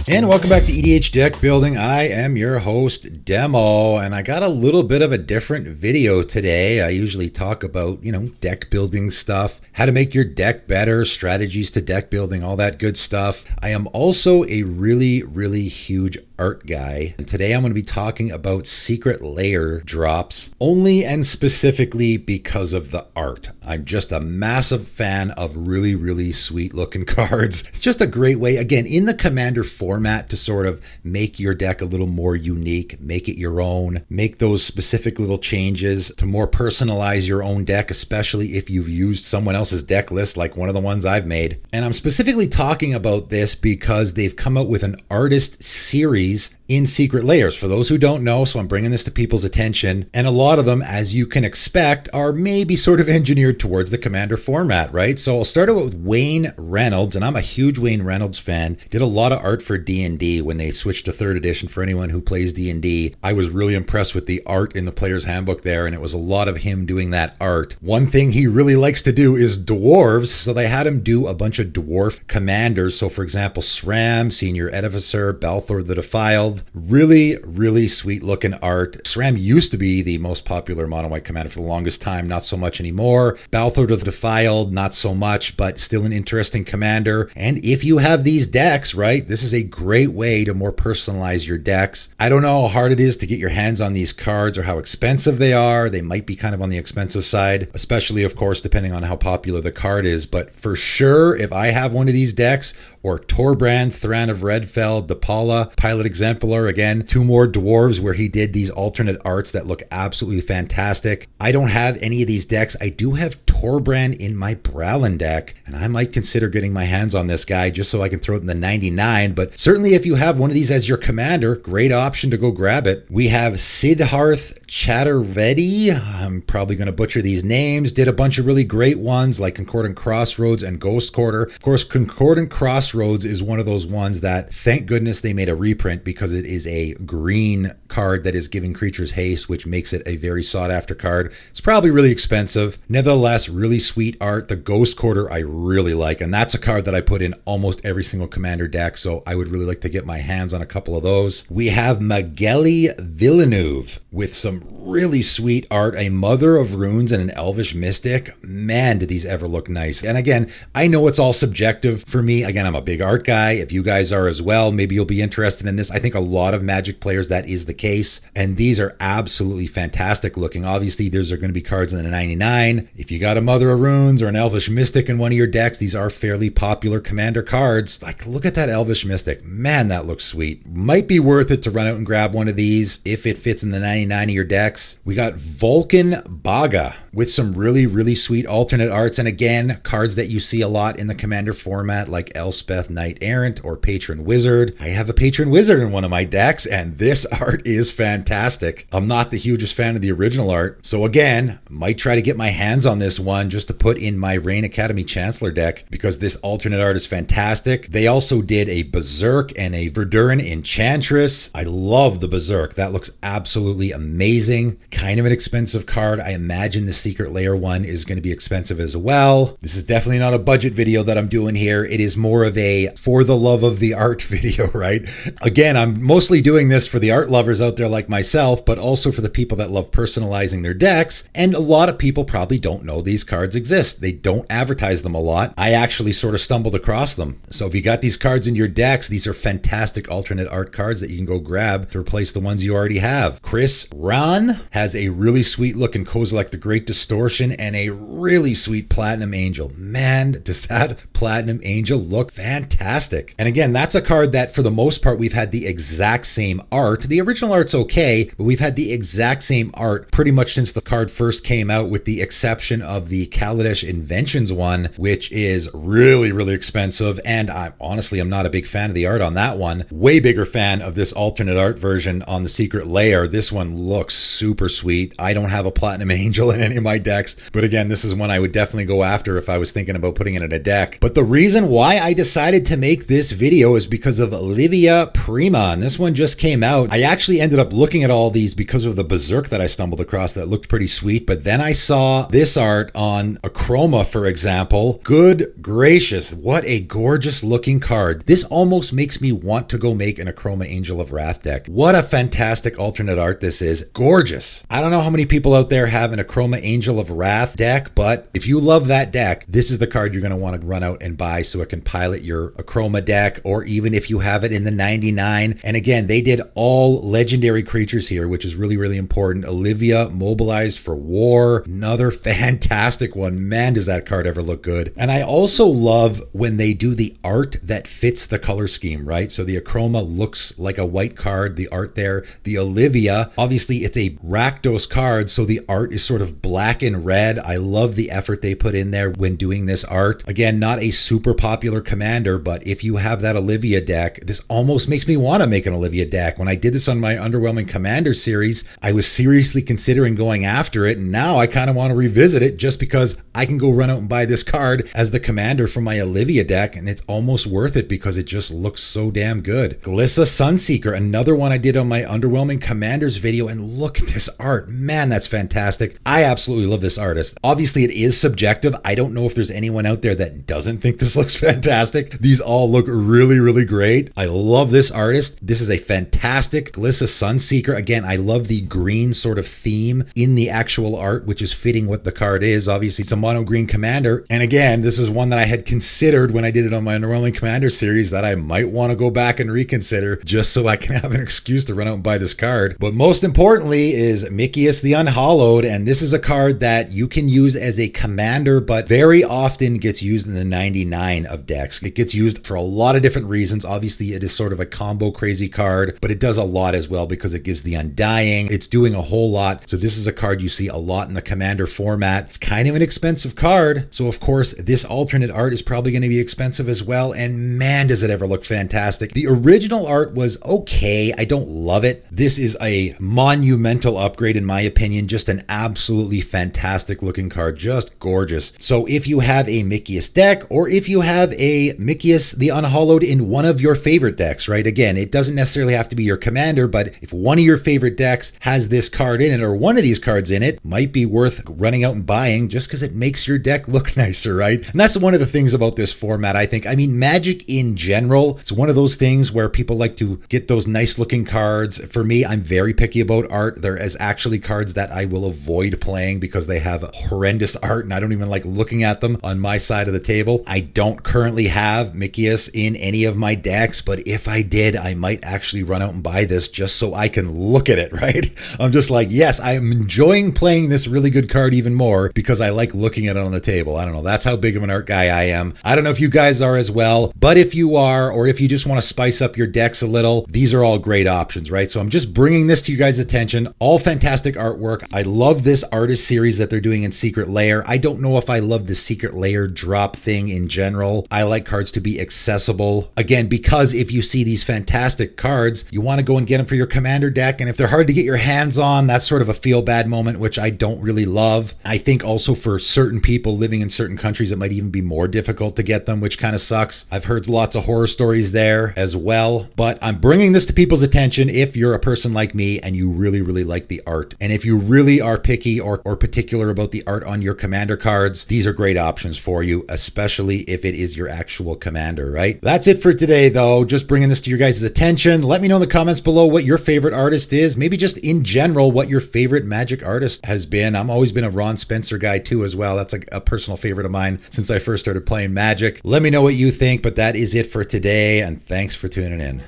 And welcome back to EDH Deck Building. I am your host, Demo, and I got a little bit of a different video today. I usually talk about, deck building stuff, how to make your deck better, strategies to deck building, all that good stuff. I am also a really, really huge art guy. And today I'm going to be talking about secret layer drops only and specifically because of the art. I'm just a massive fan of really, really sweet looking cards. It's just a great way, again, in the Commander format to sort of make your deck a little more unique, make it your own, make those specific little changes to more personalize your own deck, especially if you've used someone else's deck list like one of the ones I've made. And I'm specifically talking about this because they've come out with an artist series in Secret Layers. For those who don't know, so I'm bringing this to people's attention, and a lot of them, as you can expect, are maybe sort of engineered towards the Commander format, right? So I'll start out with Wayne Reynolds, and I'm a huge Wayne Reynolds fan. Did a lot of art for D&D when they switched to 3rd edition for anyone who plays D&D. I was really impressed with the art in the Player's Handbook there, and it was a lot of him doing that art. One thing he really likes to do is dwarves, so they had him do a bunch of dwarf commanders. So for example, SRAM, Senior Edificer, Balthor the Defiled. Really, really sweet looking art. SRAM used to be the most popular mono white commander for the longest time, not so much anymore. Balthor the Defiled, not so much, but still an interesting commander. And if you have these decks, right, this is a great way to more personalize your decks. I don't know how hard it is to get your hands on these cards or how expensive they are. They might be kind of on the expensive side, especially, of course, depending on how popular the card is. But for sure, if I have one of these decks, or Torbrand, Thran of Redfell, Depala, Pilot Exemplar, again, 2 more dwarves where he did these alternate arts that look absolutely fantastic. I don't have any of these decks. I do have Torbrand in my Bralin deck, and I might consider getting my hands on this guy just so I can throw it in the 99. But certainly if you have one of these as your commander, great option to go grab it. We have Sidhart Chattervedi. I'm probably going to butcher these names. Did a bunch of really great ones like Concordant Crossroads and Ghost Quarter. Of course, Concordant Crossroads is one of those ones that, thank goodness they made a reprint, because it is a green card that is giving creatures haste, which makes it a very sought after card. It's probably really expensive. Nevertheless, really sweet art. The Ghost Quarter I really like, and that's a card that I put in almost every single commander deck, so I would really like to get my hands on a couple of those. We have Miguel Villeneuve with some really sweet art, a Mother of Runes and an Elvish Mystic. Man, do these ever look nice. And again, I know it's all subjective for me. Again, I'm a big art guy. If you guys are as well, maybe you'll be interested in this. I think a lot of Magic players, that is the case. And these are absolutely fantastic looking. Obviously, these are going to be cards in the 99. If you got a Mother of Runes or an Elvish Mystic in one of your decks, these are fairly popular commander cards. Like, look at that Elvish Mystic. Man, that looks sweet. Might be worth it to run out and grab one of these if it fits in the 99 of your decks. We got Vulcan Baga with some really, really sweet alternate arts. And again, cards that you see a lot in the commander format like Elspeth Knight Errant or Patron Wizard. I have a Patron Wizard in one of my decks, and this art is fantastic. I'm not the hugest fan of the original art, so again, might try to get my hands on this one just to put in my Reign Academy Chancellor deck, because this alternate art is fantastic. They also did a Berserk and a Verduran Enchantress. I love the Berserk. That looks absolutely amazing. Kind of an expensive card. I imagine the Secret Layer one is going to be expensive as well. This is definitely not a budget video that I'm doing here. It is more of a for the love of the art video, right? Again, I'm mostly doing this for the art lovers out there like myself, but also for the people that love personalizing their decks. And a lot of people probably don't know these cards exist. They don't advertise them a lot. I actually sort of stumbled across them. So if you got these cards in your decks, these are fantastic alternate art cards that you can go grab to replace the ones you already have. Chris Ran has a really sweet looking Kozilek the Great Distortion and a really sweet Platinum Angel. Man, does that Platinum Angel look fantastic. And again, that's a card that for the most part we've had the exact same art. The original art's okay, but we've had the exact same art pretty much since the card first came out, with the exception of the Kaladesh Inventions one, which is really, really expensive. And I'm not a big fan of the art on that one. Way bigger fan of this alternate art version on the Secret Layer. This one looks super sweet. I don't have a Platinum Angel in any of my decks. But again, this is one I would definitely go after if I was thinking about putting it in a deck. But the reason why I decided to make this video is because of Olivia Prima, and this one just came out. I actually ended up looking at all these because of the Berserk that I stumbled across that looked pretty sweet, but then I saw this art on a Chroma, for example. Good gracious, what a gorgeous looking card. This almost makes me want to go make an Achroma Angel of Wrath deck. What a fantastic alternate art this is. Gorgeous. I don't know how many people out there have an Achroma Angel of Wrath deck, but if you love that deck, this is the card you're going to want to run out and buy so it can pilot your Achroma deck, or even if you have it in the 99. And again, they did all legendary creatures here, which is really, really important. Olivia, mobilized for war. Another fantastic one. Man, does that card ever look good. And I also love when they do the art that fits the color scheme, right? So the Achroma looks like a white card, the art there. The Olivia, obviously it's a Rakdos card, so the art is sort of black and red. I love the effort they put in there when doing this art. Again, not a super popular commander, but if you have that Olivia deck, this almost makes me want to make an Olivia deck. When I did this on my Underwhelming Commander series, I was seriously considering going after it, and now I kind of want to revisit it just because I can go run out and buy this card as the commander for my Olivia deck, and it's almost worth it because it just looks so damn good. Glissa Sunseeker, another one I did on my Underwhelming Commanders video, and look at this art. Man, that's fantastic. I absolutely love this artist. Obviously, it is subjective. I don't know if there's anyone out there that doesn't think this looks fantastic. These all look really, really great. I love this artist. This is a fantastic Glissa Sunseeker. Again, I love the green sort of theme in the actual art, which is fitting what the card is. Obviously, it's a mono green commander. And again, this is one that I had considered when I did it on my Underwhelming Commander series that I might want to go back and reconsider just so I can have an excuse to run out and buy this card. But most importantly is Mickeus the Unhallowed, and this is a card that you can use as a commander, but very often gets used in the 99 of decks. It gets used for a lot of different reasons. Obviously, it is sort of a combo crazy card, but it does a lot as well because it gives the Undying. It's doing a whole lot. So this is a card you see a lot in the commander format. It's kind of an expensive card. So of course, this alternate art is probably going to be expensive as well. And man, does it ever look fantastic. The original art was okay. I don't love it. This is a monumental upgrade in my opinion. Just an absolutely fantastic looking card. Just gorgeous. So if you have a Mickeus deck, or if you have a Mickeus the Unhallowed in one of your favorite decks, right? Again, it doesn't necessarily have to be your commander, but if one of your favorite decks has this card in it, or one of these cards in it, might be worth running out and buying just because it makes your deck look nicer, right? And that's one of the things about this format, I think. I mean, Magic in general, it's one of those things where people like to get those nice looking cards. For me, I'm very picky about art. There is actually cards that I will avoid playing because they have horrendous art and I don't even like looking at them on my side of the table. I don't currently have Mickeus in any of my decks, but if I did, I might actually run out and buy this just so I can look at it, right? I'm just like, yes, I'm enjoying playing this really good card even more because I like looking at it on the table. I don't know. That's how big of an art guy I am. I don't know if you guys are as well, but if you are, or if you just want to spice up your decks a little, these are all great options, right? So I'm just bringing this to you guys' attention. All fantastic artwork. I love this artist series that they're doing in Secret Lair. I don't know if I love the Secret Lair drop thing in general. I like cards to be accessible. Again, because if you see these fantastic cards, you want to go and get them for your commander deck. And if they're hard to get your hands on, that's sort of a feel bad moment, which I don't really love. I think also for certain people living in certain countries, it might even be more difficult to get them, which kind of sucks. I've heard lots of horror stories there as well, but I'm bringing this to people's attention if you're a person like me and you really, really like the art. And if you really are picky or particular about the art on your commander cards, these are great options for you, especially if it is your actual commander, right? That's it for today, though. Just bringing this to your guys' attention. Let me know in the comments below what your favorite artist is. Maybe just in general, what your favorite Magic artist has been. I've always been a Ron Spencer guy too as well. That's a personal favorite of mine since I first started playing Magic. Let me know what you think, but that is it for today, and thanks for tuning in.